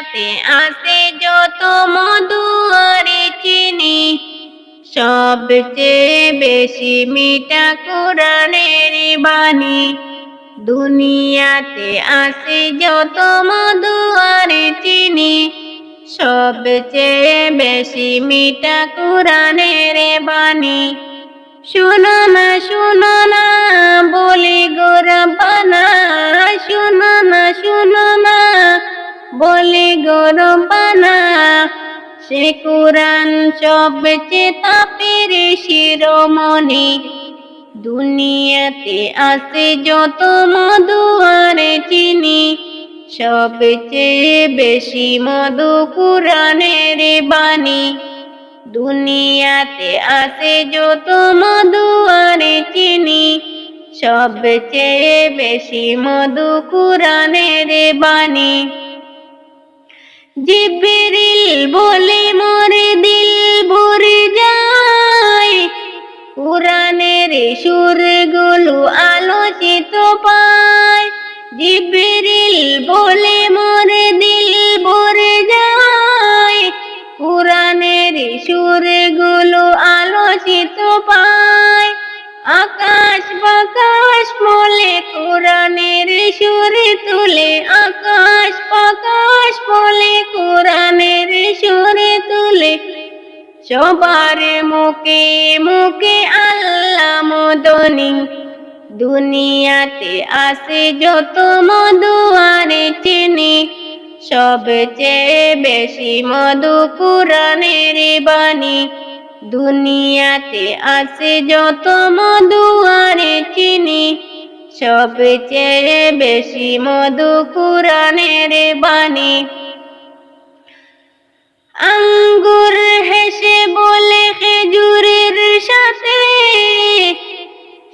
দুনিয়াতে আছে যত মধু আর চিনি, সবচেয়ে বেশি মিঠা কোরআনের বাণী। দুনিয়াতে আছে যত মধু আর চিনি, সবচেয়ে বেশি মিঠা কোরআনের বাণী। শুনো না বলি গো রব্বানা, শুনো না বলি গো রব্বানা, সে কোরআন সবচেয়ে তাপের শিরোমণি। দুনিয়াতে আছে যত মধু আর চিনি, সবচেয়ে বেশি মধু কোরআনের বাণী। দুনিয়াতে আছে যত মধু আর চিনি, সবচেয়ে বেশি মধু কোরআনের বাণী। জিবরিল বলে মোর দিল ভরে যায়, কোরআনের সুরগুলো আলোচিত পায়। জিবরিল বলে মোর দিল ভরে যায়, কোরআনের সুরগুলো আলোচিত পায়। আকাশ বাতাস বলে কোরআনের সুরে তুলে, আকাশ বাতাস বলে কোরআনের সুরে তুলে। সবার মুখে মুখে আল্লাহ মদনী। দুনিয়াতে আছে যত মধু আর চিনি, সবচেয়ে বেশি মধু কোরআনের বাণী। দুনিয়াতে আছে যত মধু আর চিনি, সবচেয়ে বেশি মধু কোরআনের বাণী। আঙ্গুর হেসে বলে খেজুরের সাথে,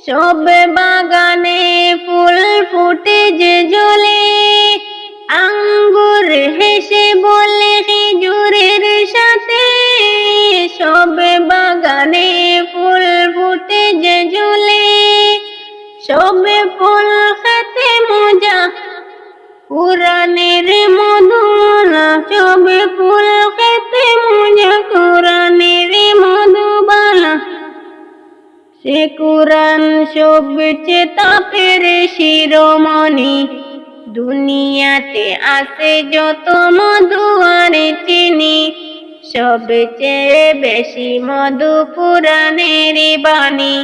সব বাগানে ফুল ফুটে যে জ্বলে। আঙ্গুর হেসে বলে খেজুরের সাথে, সব বাগানে ফুল ফুটে যে জ্বলে। সব ফুল খেতে মজা কোরআনের মধু, সব ফুল খেতে মজা কোরআনের মধুবালা। সে কোরআন সবচেয়ে তাপের শিরোমণি। দুনিয়াতে আছে যত মধু আর চিনি, সবচেয়ে বেশি মধু কোরআনের বাণী।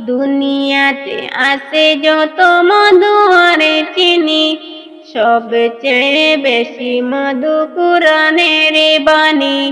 দুনিয়াতে আছে যত মধু আর চিনি, সবচেয়ে বেশি মধু কোরআনের বাণী।